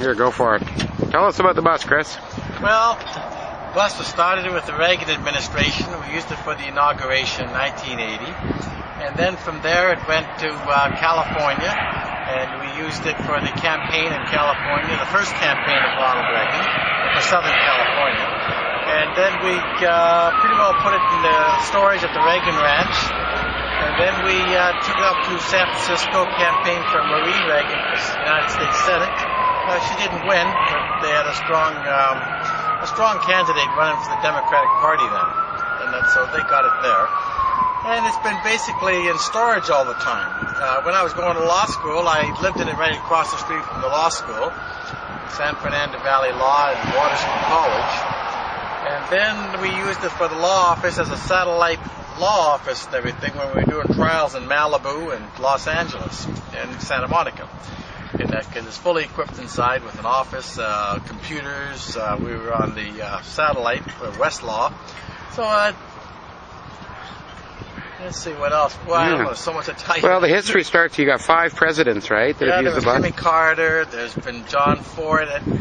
Here, go for it. Tell us about the bus, Chris. Well, the bus was started with the Reagan administration. We used it for the inauguration in 1980. And then from there it went to California, and we used it for the campaign in California, the first campaign of Ronald Reagan for Southern California. And then we pretty well put it in the storage at the Reagan Ranch. And then we took it up to San Francisco, campaigned for Marie Reagan for the United States Senate. She didn't win, but they had a strong candidate running for the Democratic Party then, and so they got it there. And it's been basically in storage all the time. When I was going to law school, I lived in it right across the street from the law school, San Fernando Valley Law and Waterston College. And then we used it for the law office as a satellite law office and everything when we were doing trials in Malibu and Los Angeles and Santa Monica. Because it's fully equipped inside with an office, computers. We were on the satellite for Westlaw. So let's see what else. Well, I don't know, so much to tell you. Well, the history starts. You got 5 presidents, right? Yeah, there was Jimmy Carter. There's been John Ford in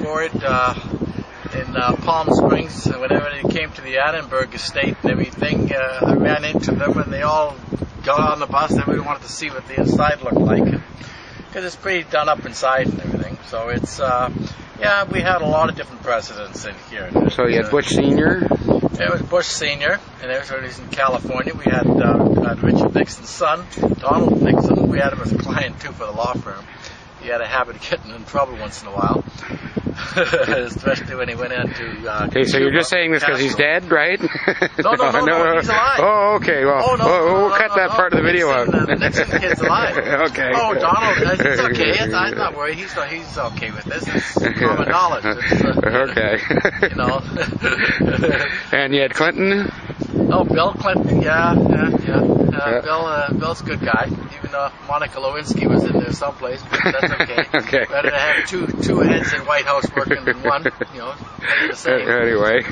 Palm Springs. Whenever they came to the Annenberg estate and everything, I ran into them and they all got on the bus. Everybody wanted to see what the inside looked like. Because it's pretty done up inside and everything. So it's, yeah, we had a lot of different presidents in here. So you had Bush Sr.? It was Bush Sr., and everybody's in California. We had Richard Nixon's son, Donald Nixon. We had him as a client, too, for the law firm. He had a habit of getting in trouble once in a while, especially when he went into okay, so you're just saying this because he's dead, right? No, he's alive. Oh, okay. Well, we'll cut that part of the video out. The Nixon kid's alive. Okay. Oh, Donald, it's okay. I'm not worried. He's okay with this. It's common knowledge. Okay. You know. And you had Clinton? Oh, Bill Clinton. Yeah. Bill's a good guy. Even though Monica Lewinsky was in there someplace, but that's okay. Okay. Better to have two heads in White House working than one. You know, the same. Anyway.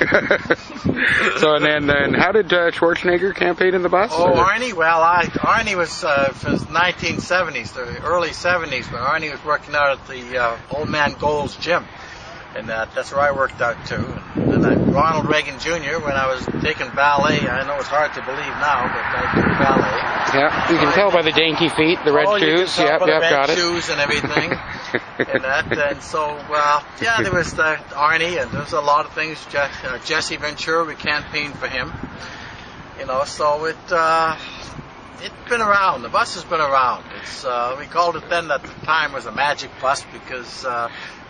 So and then how did Schwarzenegger campaign in the bus? Oh, Arnie. Well, Arnie was for the 1970s, the early 70s, when Arnie was working out at the Old Man Gold's gym. And that's where I worked out too. And then Ronald Reagan Jr., when I was taking ballet, I know it's hard to believe now, but I took ballet. Yeah, you can tell by the dainty feet, the red shoes. Yep, got it. Shoes and everything. And so, yeah, there was Arnie, and there's a lot of things. Jesse Ventura, we campaigned for him. You know, so it's been around. The bus has been around. It's we called it then at the time was a magic bus because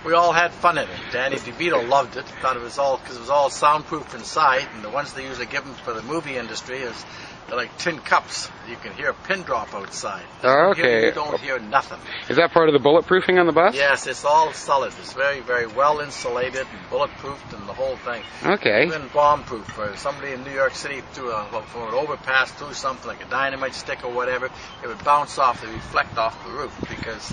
we all had fun in it. Danny DeVito loved it. Thought it was all because it was all soundproof inside, and the ones they usually give them for the movie industry is they're like tin cups. You can hear a pin drop outside. Oh, okay. You don't hear nothing. Is that part of the bulletproofing on the bus? Yes, it's all solid. It's very, very well insulated and bulletproofed and the whole thing. Okay. Even bomb-proof. For somebody in New York City from an overpass through something like a dynamite stick or whatever, it would bounce off, it would reflect off the roof because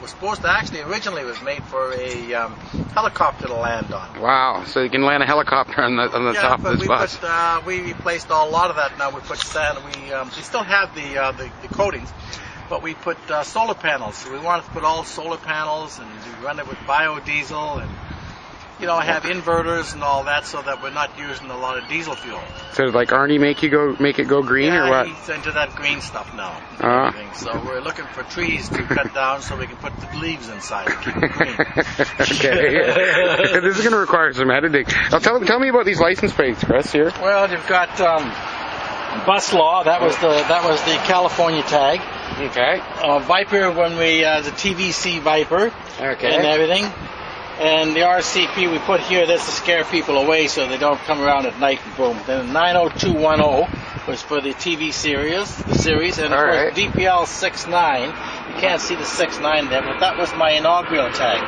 was supposed to actually originally was made for a helicopter to land on. Wow! So you can land a helicopter on the top of this bus. We replaced a lot of that now. We put sand. We still have the coatings, but we put solar panels. So we wanted to put all solar panels and we run it with biodiesel and have inverters and all that, so that we're not using a lot of diesel fuel. So like Arnie make it go green or what? He's into that green stuff now. So we're looking for trees to cut down so we can put the leaves inside to keep it green. Okay. This is going to require some editing. Now tell me about these license plates, Chris. Here. Well, you've got bus law. That was the California tag. Okay. Viper when the TVC Viper. Okay. And everything. And the RCP we put here, that's to scare people away so they don't come around at night and boom. Then 90210 was for the TV series, and of course DPL 69. You can't see the 69 there, but that was my inaugural tag.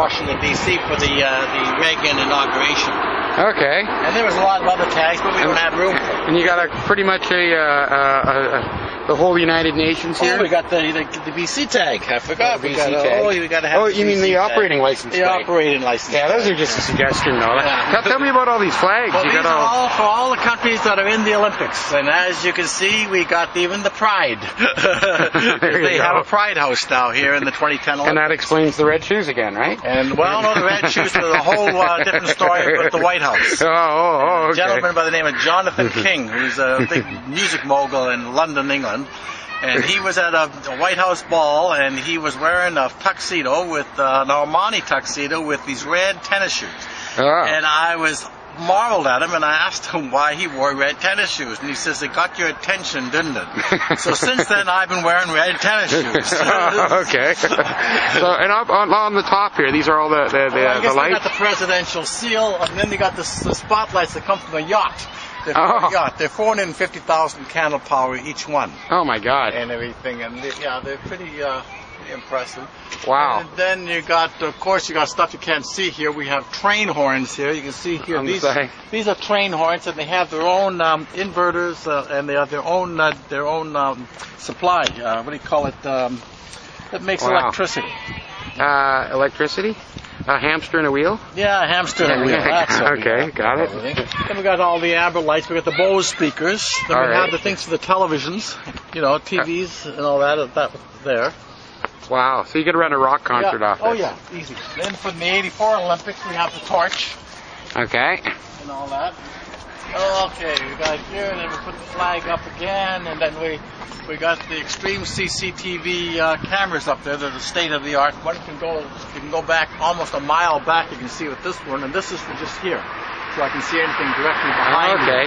Washington D.C. for the Reagan inauguration. Okay. And there was a lot of other tags, but we don't have room for them. And you got pretty much a the whole United Nations here? Oh, we got the BC tag. I forgot. Oh, the BC tag. We got to have. Oh, you mean the operating license? The operating license. Yeah, those are just a suggestion, though. Yeah. Now, tell me about all these flags. Well, You these got are all for all the countries that are in the Olympics, and as you can see, we got even the Pride. They have a Pride House now here in the 2010 Olympics. And that explains the red shoes again, right? And well, no, the red shoes was a whole different story with the White House. Oh, okay. A gentleman by the name of Jonathan King, who's a big music mogul in London, England. And he was at a White House ball, and he was wearing a tuxedo with an Armani tuxedo with these red tennis shoes. Oh. And I was marveled at him, and I asked him why he wore red tennis shoes, and he says, "It got your attention, didn't it?" So since then, I've been wearing red tennis shoes. Okay. So, and up on the top here, these are all the I guess lights. they got the presidential seal, and then they got the spotlights that come from the yacht. They're They're 450,000 candle power each one. Oh my God. And everything, and they're pretty impressive. Wow. And then you got, of course, you got stuff you can't see here. We have train horns here. You can see here. On the side. These are train horns, and they have their own inverters, and they have their own supply. What do you call it? That makes electricity. Electricity? A hamster and a wheel? Yeah, a hamster and a wheel. That's what Okay, got it. Then we got all the amber lights. We got the Bose speakers. Then we have the things for the televisions, TVs and all that. That was there. Wow. So you could run a rock concert off this. Oh yeah, easy. Then for the '84 Olympics, we have the torch. Okay. And all that. Okay, we got here, and then we put the flag up again, and then we got the extreme CCTV cameras up there. They're the state of the art. One can go back almost a mile back. You can see with this one, and this is for just here, so I can see anything directly behind me. Okay.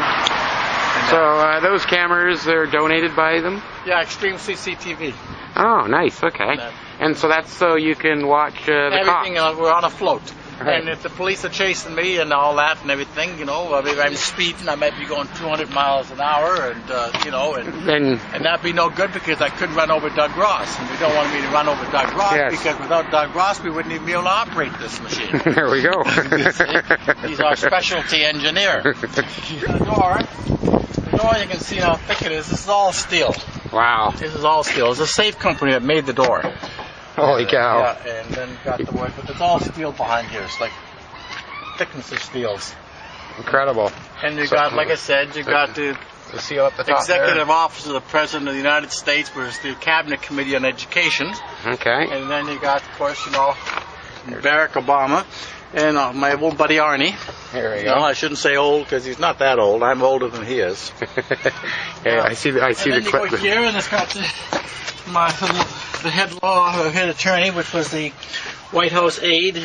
So those cameras, they're donated by them? Yeah, extreme CCTV. Oh, nice. Okay. And so that's so you can watch the everything. cops. We're on a float. Right. And if the police are chasing me and all that and everything, if I'm speeding, I might be going 200 miles an hour, and and that'd be no good because I could run over Doug Ross, and we don't want me to run over Doug Ross because without Doug Ross, we wouldn't even be able to operate this machine. There we go. He's our specialty engineer. The door, you can see how thick it is. This is all steel. Wow. This is all steel. It's a safe company that made the door. Holy cow. Yeah, and then got the wood, but it's all steel behind here. It's like thickness of steels. Incredible. And you got, like I said, you got the seal up the top Executive Office of the President of the United States, where's the Cabinet Committee on Education. Okay. And then you got, of course, Barack Obama and my old buddy Arnie. Here we go. No, I shouldn't say old because he's not that old. I'm older than he is. Yeah, I see the clip. And then you go here, and it's got the head attorney, which was the White House aide.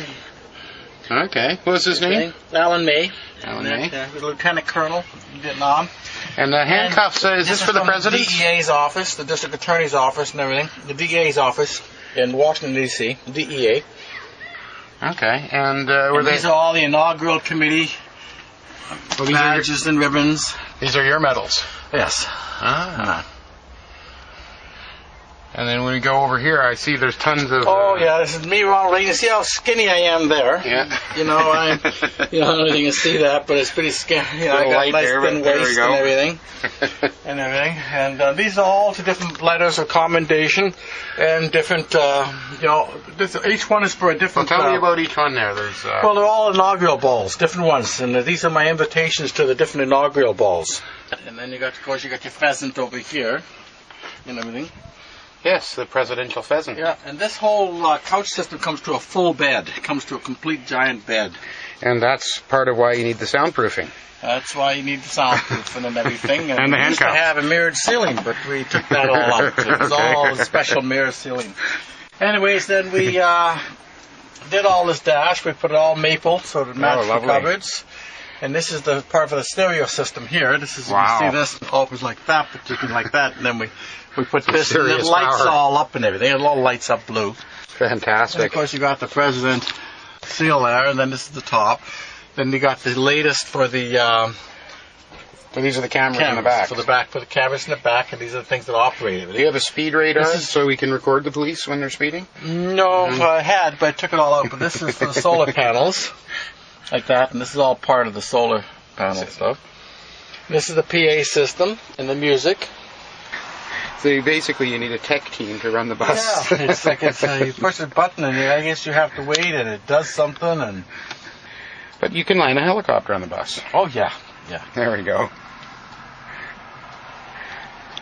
Okay. What's his name? Alan May. Alan May. He was a lieutenant colonel in Vietnam. And the handcuffs, is this for the president? The DEA's office, the district attorney's office and everything. The DEA's office in Washington, D.C., DEA. Okay. And these are all the inaugural committee badges and ribbons. These are your medals? Yes. Ah. And then when we go over here, I see there's tons of... Oh, yeah, this is me, Ronald Reagan. You see how skinny I am there? Yeah. I don't know if you can see that, but it's pretty scary. I got a nice thin waist and everything. And these are all to different letters of commendation and different, each one is for a different... Well, tell me about each one there. Well, they're all inaugural balls, different ones. And these are my invitations to the different inaugural balls. And then of course, you got your pheasant over here and everything. Yes, the presidential pheasant. Yeah, and this whole couch system comes to a full bed. It comes to a complete giant bed. And that's part of why you need the soundproofing. That's why you need the soundproofing and everything. And the we used to have a mirrored ceiling, but we took that all out. It was all special mirror ceiling. Anyways, then we did all this dash. We put it all maple so it matched the cupboards. And this is the part for the stereo system here. This is, you see this, it opens like that, but you can like that, and then we put this, and it lights all up and everything. It all lights up blue. Fantastic. And of course, you got the president seal there, and then this is the top. Then you got the latest for the... So these are the cameras in the back. For the cameras in the back, and these are the things that operate it. Do you have a speed radar so we can record the police when they're speeding? No, I had, but I took it all out. But this is for the solar panels. Like that, and this is all part of the solar panel stuff. This is the PA system and the music. So basically you need a tech team to run the bus. Yeah, it's like you push a button and I guess you have to wait and it does something and... But you can land a helicopter on the bus. Oh yeah, yeah. There we go.